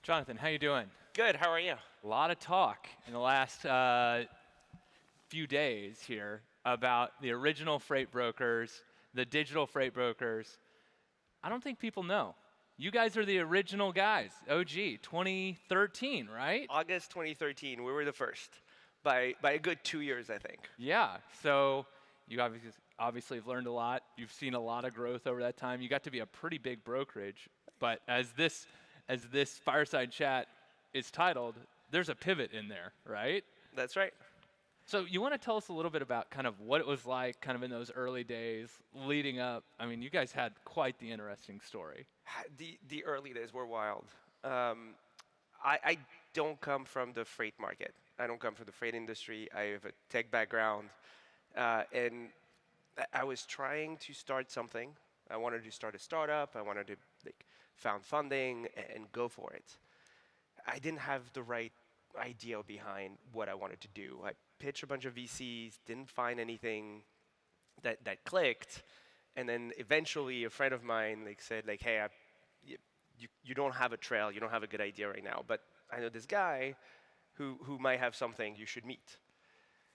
Jonathan, how you doing? Good, how are you? A lot of talk in the last few days here about the original freight brokers, the digital freight brokers. I don't think people know. You guys are the original guys, OG, 2013, right? August 2013, we were the first by a good 2 years, I think. Yeah, so you obviously have learned a lot. You've seen a lot of growth over that time. You got to be a pretty big brokerage, but as this Fireside Chat is titled, there's a pivot in there, right? That's right. So you want to tell us a little bit about kind of what it was like kind of in those early days leading up. I mean, you guys had quite the interesting story. The early days were wild. I don't come from the freight market. I don't come from the freight industry. I have a tech background. And I was trying to start something. I wanted to start a startup. I wanted to found funding and go for it. I didn't have the right idea behind what I wanted to do. I pitched a bunch of VCs, didn't find anything that clicked, and then eventually a friend of mine said hey, you don't have a trail, you don't have a good idea right now, but I know this guy who might have something you should meet.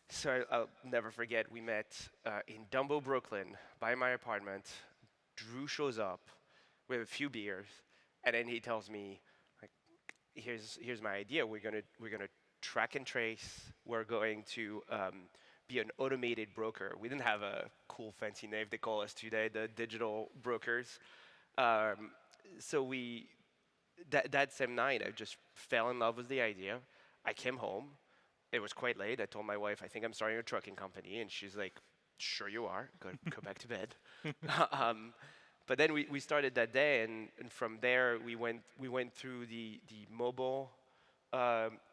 So I'll never forget, we met in Dumbo, Brooklyn, by my apartment. Drew shows up. We have a few beers, and then he tells me, here's my idea. We're gonna track and trace. We're going to be an automated broker. We didn't have a cool fancy name they call us today, the digital brokers. So that same night, I just fell in love with the idea. I came home. It was quite late. I told my wife, I think I'm starting a trucking company, and she's like, sure you are. Go back to bed. But then we started that day, and from there we went through the mobile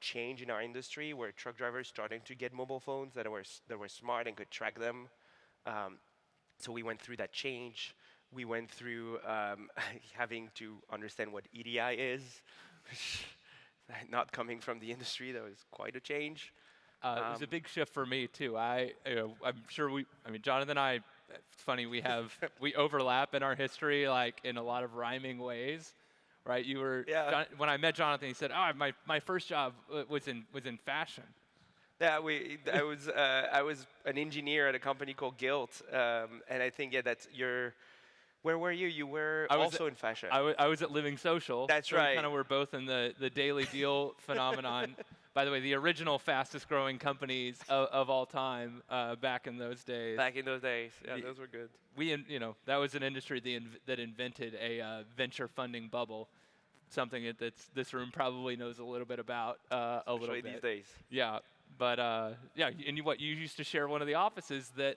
change in our industry, where truck drivers starting to get mobile phones that were smart and could track them. So we went through that change. We went through having to understand what EDI is, which, not coming from the industry, that was quite a change. It was a big shift for me too. I'm sure Jonathan and I, it's funny, we overlap in our history, in a lot of rhyming ways, right? You were, yeah. When I met Jonathan, he said, my first job was in fashion. Yeah, I was an engineer at a company called Gilt, and I think that's where were you? You were also in fashion. I was at Living Social. That's so right. We kind of were both in the daily deal phenomenon. By the way, the original fastest growing companies of all time back in those days. Back in those days, yeah, those were good. That was an industry that invented a venture funding bubble, something that this room probably knows a little bit about a little bit. These days. Yeah, but and you used to share one of the offices that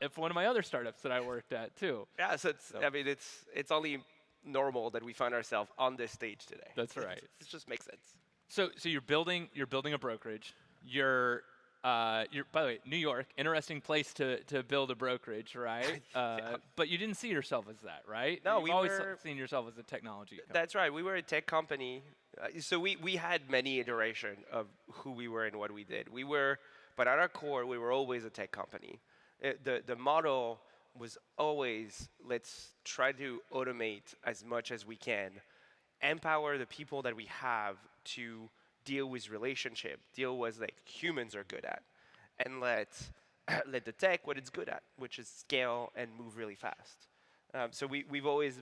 if one of my other startups that I worked at too. Yeah, it's only normal that we find ourselves on this stage today. That's right. It just makes sense. So you're building a brokerage. You're by the way, New York, interesting place to build a brokerage, right? Yeah. But you didn't see yourself as that, right? No, You've always seen yourself as a technology company. That's right. We were a tech company. So we had many iterations of who we were and what we did. But at our core, we were always a tech company. The model was always, let's try to automate as much as we can, empower the people that we have to deal with relationship, deal with humans are good at, and let the tech what it's good at, which is scale and move really fast. So we've always,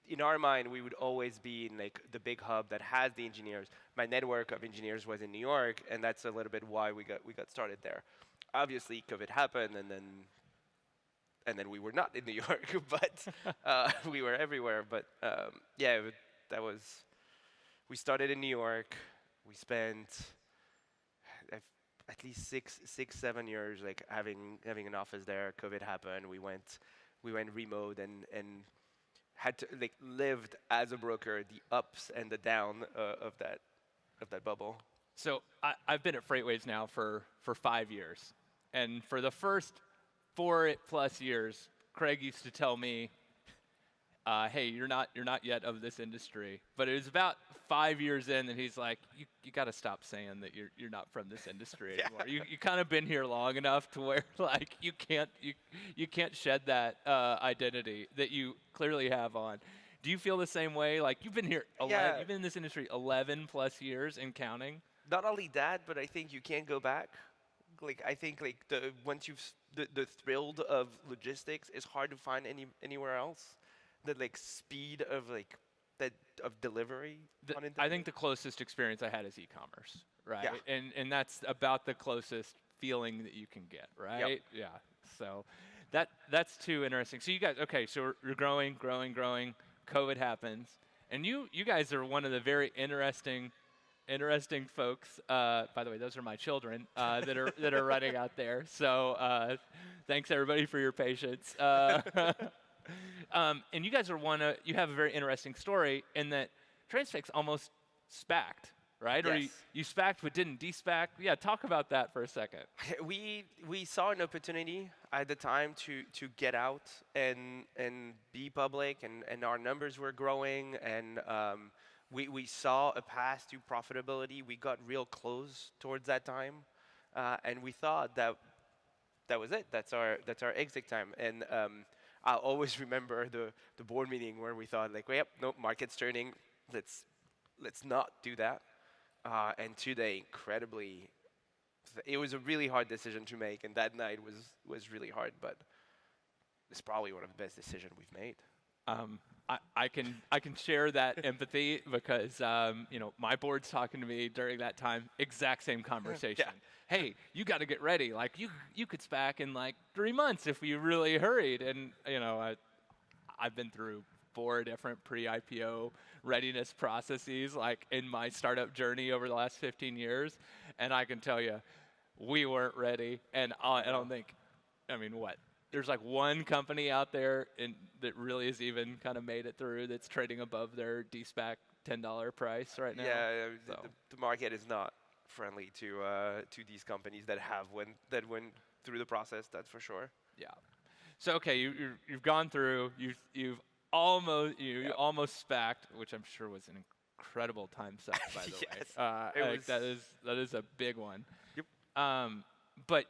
in our mind, we would always be in the big hub that has the engineers. My network of engineers was in New York, and that's a little bit why we got started there. Obviously, COVID happened, and then we were not in New York, but we were everywhere. But we started in New York. We spent at least 7 years having an office there. COVID happened. We went remote and had to lived as a broker the ups and the down of that bubble. So I've been at FreightWaves now for 5 years, and for the first 4+ years, Craig used to tell me, "Hey, you're not yet of this industry." But it was about 5 years in that he's like, "You got to stop saying that you're not from this industry anymore. Yeah. You kind of been here long enough to where you can't shed that identity that you clearly have on." Do you feel the same way? Like you've been here, Yeah. you've been in this industry 11 plus years and counting. Not only that, but I think you can't go back. Like I think like the once you've the thrill of logistics is hard to find anywhere else. The like speed of like that of delivery on I internet. think the closest experience I had is e-commerce, right? Yeah. And that's about the closest feeling that you can get, Yep. right? Yeah. So that's too interesting. So you guys, okay, so you're growing, growing, growing. COVID happens, and you guys are one of the very interesting folks. By the way, those are my children that are running out there. So thanks everybody for your patience. And you guys are you have a very interesting story in that Transfix almost SPAC'd, right? Or Yes. you SPAC'd but didn't de-SPAC. Yeah, talk about that for a second. We saw an opportunity at the time to get out and be public, and our numbers were growing, and we saw a path to profitability. We got real close towards that time, and we thought that was it. That's our exit time. And I'll always remember the board meeting where we thought like, well, yep, no, market's turning. Let's not do that. And today, incredibly, it was a really hard decision to make, and that night was really hard. But it's probably one of the best decisions we've made. I can share that empathy because my board's talking to me during that time, exact same conversation. Hey, you got to get ready. Like you could SPAC in like 3 months if you really hurried. And I've been through 4 different pre-IPO readiness processes like in my startup journey over the last 15 years, and I can tell you, we weren't ready. And I don't think, what? There's like one company out there that really has even kind of made it through that's trading above their de-SPAC $10 price right now. Yeah, So. the market is not friendly to these companies that went through the process. That's for sure. Yeah. So okay, you've gone through. You've almost almost SPAC'd, which I'm sure was an incredible time suck, by the way. That is a big one. Yep. But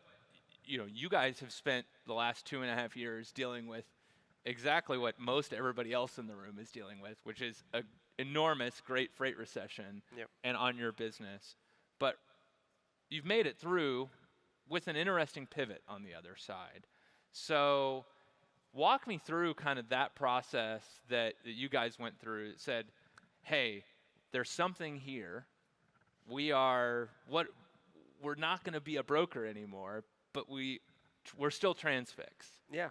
you guys have spent the last 2.5 years dealing with exactly what most everybody else in the room is dealing with, which is an enormous, great freight recession, Yep. and on your business. But you've made it through with an interesting pivot on the other side. So walk me through kind of that process that you guys went through that said, hey, there's something here. We're not going to be a broker anymore, but we're still Transfix. Yeah.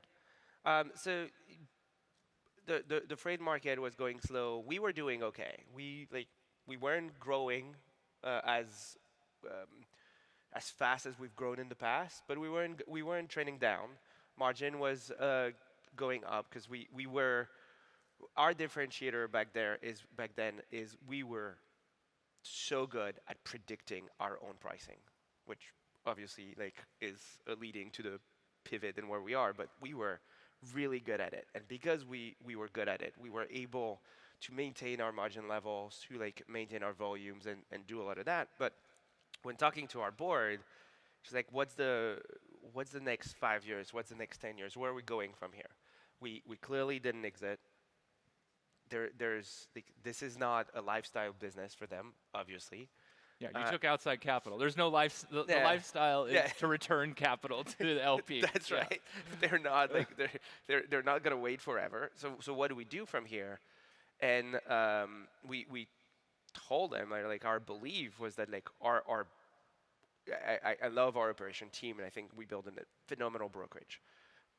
So the freight market was going slow. We were doing okay. We weren't growing as fast as we've grown in the past, but we weren't trending down. Margin was going up because we were, our differentiator back then is we were so good at predicting our own pricing, which obviously is leading to the pivot and where we are, but we were really good at it. And because we were good at it, we were able to maintain our margin levels, to maintain our volumes and do a lot of that. But when talking to our board, she's like, what's the next 5 years? What's the next 10 years? Where are we going from here? We clearly didn't exit. This is not a lifestyle business for them, obviously. Yeah, you took outside capital. There's no the lifestyle is to return capital to the LP. That's right. They're not they're not gonna wait forever. So what do we do from here? And we told them our belief was that I love our operation team, and I think we built a phenomenal brokerage.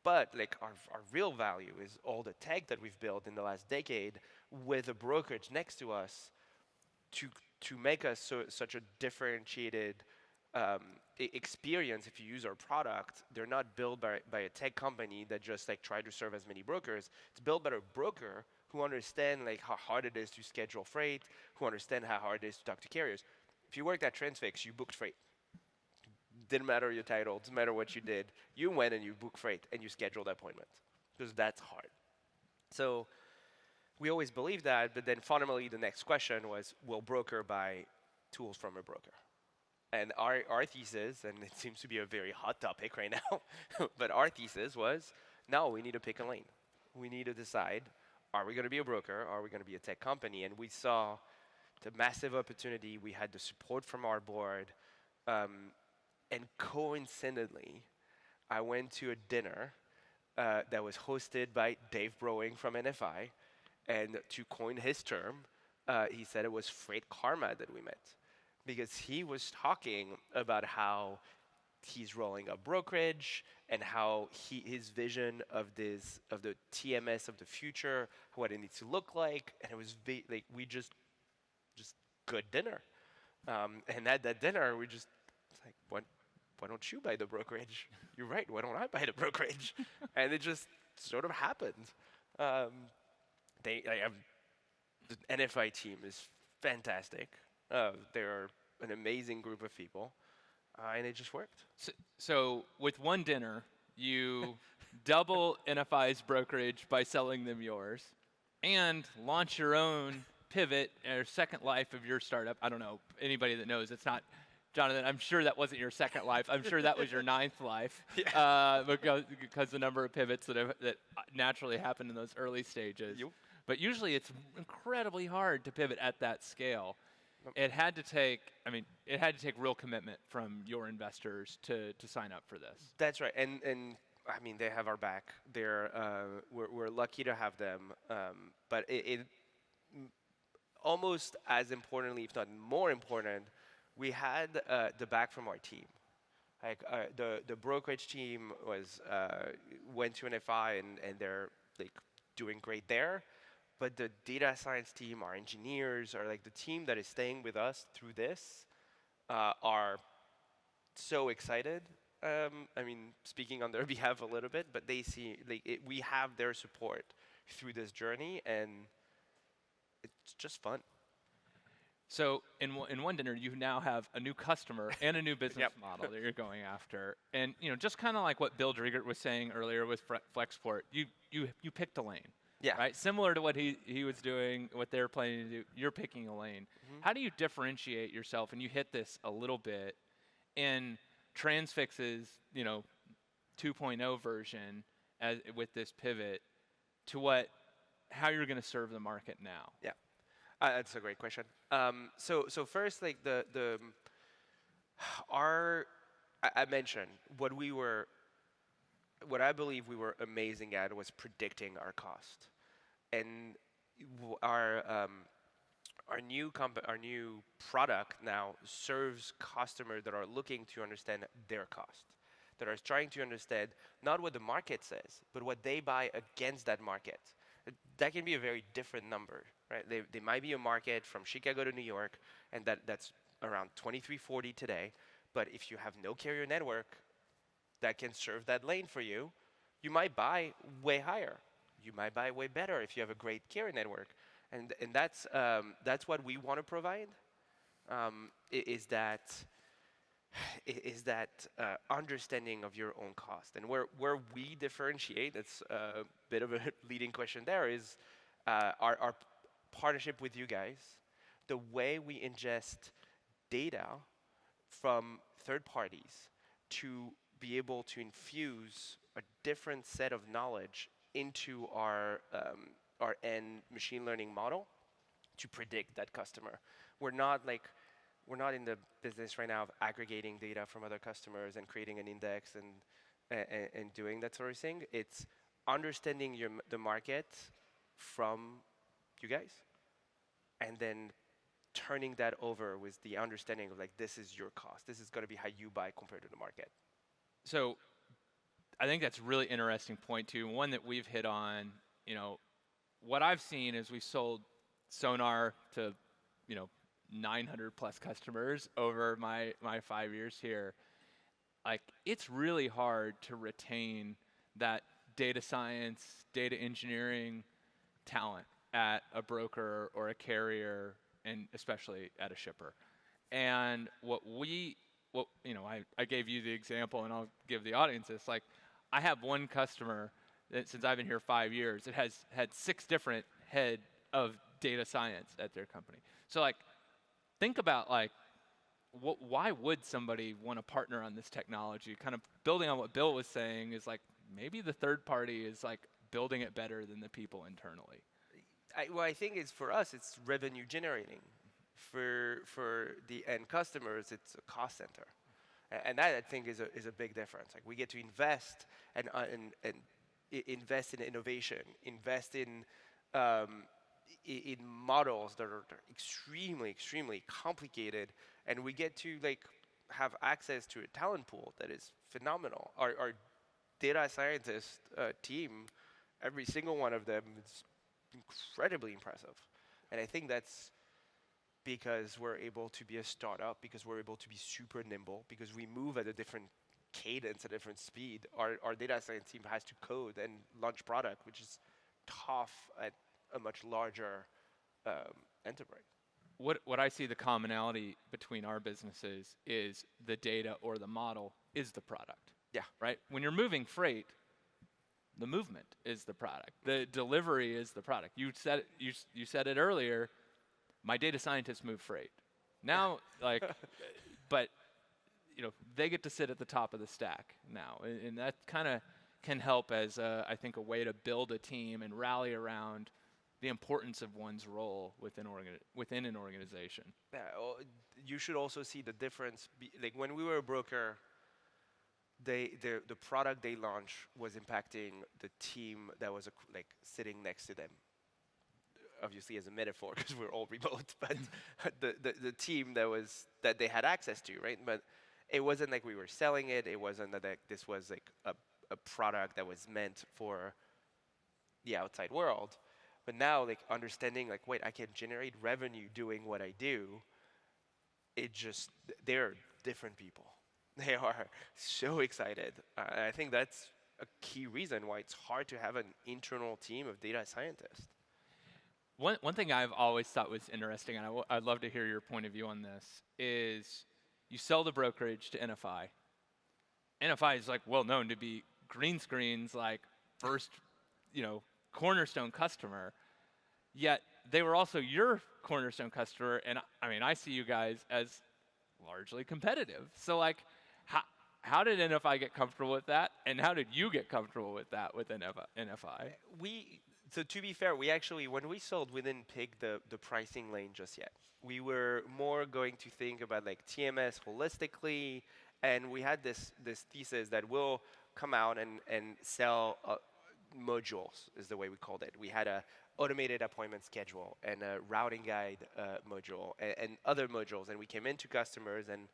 But our real value is all the tech that we've built in the last decade with a brokerage next to us to make us such a differentiated experience. If you use our product, they're not built by a tech company that just try to serve as many brokers. It's built by a broker who understand how hard it is to schedule freight, who understand how hard it is to talk to carriers. If you worked at Transfix, you booked freight. Didn't matter your title, didn't matter what you did. You went and you booked freight and you scheduled appointments because that's hard. So we always believed that, but then fundamentally the next question was, will broker buy tools from a broker? And our thesis, and it seems to be a very hot topic right now, but our thesis was, no, we need to pick a lane. We need to decide, are we going to be a broker? Are we going to be a tech company? And we saw the massive opportunity. We had the support from our board. And coincidentally, I went to a dinner that was hosted by Dave Browing from NFI. And to coin his term, he said it was Freight Karma that we met. Because he was talking about how he's rolling up Brokerage and how his vision of the TMS of the future, what it needs to look like, and it was like we just good dinner. And at that dinner, we just like, why don't you buy the Brokerage? You're right. Why don't I buy the Brokerage? And it just sort of happened. The NFI team is fantastic. They're an amazing group of people, and it just worked. So with one dinner, you double NFI's brokerage by selling them yours, and launch your own pivot or second life of your startup. I don't know anybody that knows. It's not, Johnathan. I'm sure that wasn't your second life. I'm sure that was your ninth life, because the number of pivots that naturally happen in those early stages. Yep. But usually it's incredibly hard to pivot at that scale. It had to take real commitment from your investors to sign up for this. That's right, and I mean they have our back. We're lucky to have them, but it almost as importantly, if not more important, we had the back from our team. Like the brokerage team went to NFI and they're like doing great there. But the data science team, our engineers, are like the team that is staying with us through this, are so excited. I mean, speaking on their behalf a little bit, but they see we have their support through this journey, and it's just fun. So in one dinner, you now have a new customer and a new business model that you're going after, and just kind of like what Bill Driegert was saying earlier with Flexport, you picked a lane. Yeah. Right? Similar to what he was doing, what they're planning to do, you're picking a lane. Mm-hmm. How do you differentiate yourself? And you hit this a little bit in Transfix's 2.0 version with this pivot to how you're going to serve the market now. Yeah, that's a great question. So first, like I mentioned what I believe we were amazing at was predicting our cost. And our new product now serves customers that are looking to understand their cost, that are trying to understand not what the market says, but what they buy against that market. That can be a very different number, right? They might be a market from Chicago to New York, and that's around 2340 today. But if you have no carrier network that can serve that lane for you, you might buy way higher. You might buy way better if you have a great carrier network, and that's what we want to provide. Is that understanding of your own cost, and where we differentiate. That's a bit of a leading question. There is our partnership with you guys, the way we ingest data from third parties to be able to infuse a different set of knowledge into our end machine learning model to predict that customer. We're not in the business right now of aggregating data from other customers and creating an index and doing that sort of thing. It's understanding the market from you guys, and then turning that over with the understanding of this is your cost. This is going to be how you buy compared to the market. So I think that's a really interesting point too. One that we've hit on, what I've seen is we've sold SONAR to, 900 plus customers over my 5 years here. It's really hard to retain that data science, data engineering talent at a broker or a carrier, and especially at a shipper. And I gave you the example, and I'll give the audience this. I have one customer that, since I've been here 5 years, it has had 6 different head of data science at their company. So think about why would somebody want to partner on this technology? Kind of building on what Bill was saying is maybe the third party is building it better than the people internally. Well, I think it's for us, it's revenue generating. For the end customers, it's a cost center, and that I think is a big difference. Like we get to invest and invest in innovation, invest in models that are extremely complicated, and we get to like have access to a talent pool that is phenomenal. Our data scientist team, every single one of them is incredibly impressive. And I think that's because we're able to be a startup, because we're able to be super nimble, because we move at a different cadence, a different speed. Our data science team has to code and launch product, which is tough at a much larger enterprise. What I see the commonality between our businesses is the data or the model is the product. Yeah. Right? When you're moving freight, the movement is the product. The delivery is the product. You said it earlier. My data scientists move freight. Now, like, but they get to sit at the top of the stack now, and that kind of can help as I think a way to build a team and rally around the importance of one's role within an organization. Yeah, you should also see the difference. Like when we were a broker, the product they launched was impacting the team that was like sitting next to them. Obviously, as a metaphor, because we're all remote, but the team that they had access to, right? But it wasn't like we were selling it. It wasn't that this was like a product that was meant for the outside world. But now, like understanding, like, wait, I can generate revenue doing what I do. They're different people. They are so excited. And I think that's a key reason why it's hard to have an internal team of data scientists. One thing I've always thought was interesting, and I'd love to hear your point of view on this, is you sell the brokerage to NFI. NFI is like well known to be green screens, like first, cornerstone customer. Yet they were also your cornerstone customer, and I mean I see you guys as largely competitive. So like, how did NFI get comfortable with that, and how did you get comfortable with that with NFI? So to be fair, we actually, when we sold, we didn't pick the pricing lane just yet. We were more going to think about like TMS holistically, and we had this thesis that we'll come out and sell modules, is the way we called it. We had a automated appointment schedule and a routing guide module and other modules, and we came into customers and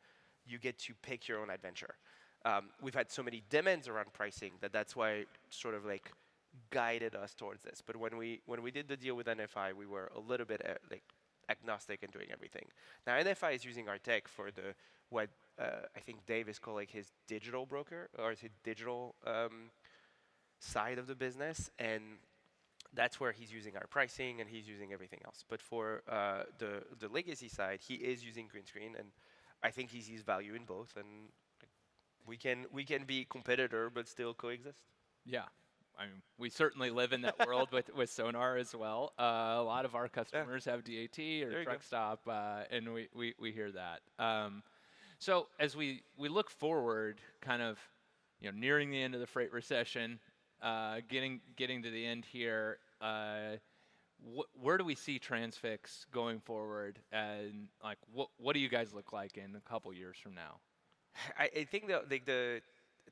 you get to pick your own adventure. We've had so many demands around pricing that's why it sort of like guided us towards this. But when we did the deal with NFI, we were a little bit like agnostic in doing everything. Now NFI is using our tech for what I think Dave is calling his digital broker, or his digital side of the business, and that's where he's using our pricing and he's using everything else. But for the legacy side, he is using green screen, and I think he sees value in both, and we can be competitor but still coexist. Yeah. I mean, we certainly live in that world with SONAR as well. A lot of our customers have DAT or truck stop, and we hear that. So as we look forward, kind of nearing the end of the freight recession, getting to the end here, where do we see Transfix going forward, and like what do you guys look like in a couple years from now? I think that like the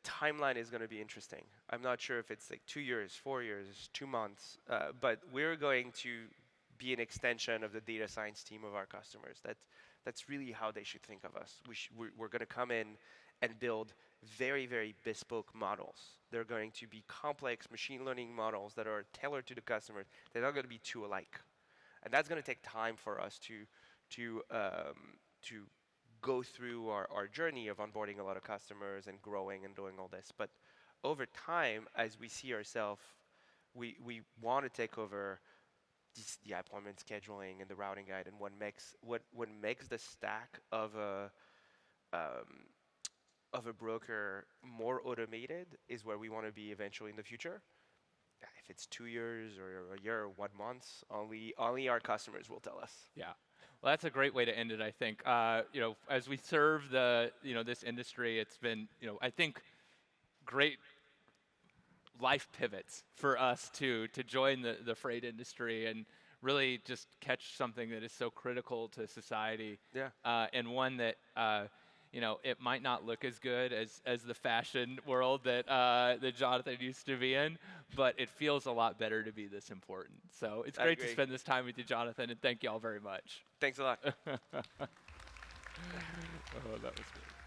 timeline is going to be interesting. I'm not sure if it's like 2 years, 4 years, 2 months, but we're going to be an extension of the data science team of our customers. That's really how they should think of us. We're going to come in and build very, very bespoke models. They're going to be complex machine learning models that are tailored to the customers. They're not going to be too alike, and that's going to take time for us to go through our journey of onboarding a lot of customers and growing and doing all this. But over time, as we see ourselves, we want to take over the appointment scheduling and the routing guide, and what makes the stack of a broker more automated is where we want to be eventually in the future. If it's 2 years or a year or 1 month, only our customers will tell us. Yeah. Well, that's a great way to end it, I think. As we serve this industry, it's been, I think, great life pivots for us to join the freight industry and really just catch something that is so critical to society, Yeah. and one that it might not look as good as the fashion world that Johnathan used to be in, but it feels a lot better to be this important. So it's I great to agree. spend this time with you, Johnathan, and thank you all very much. Thanks a lot. Oh, that was good.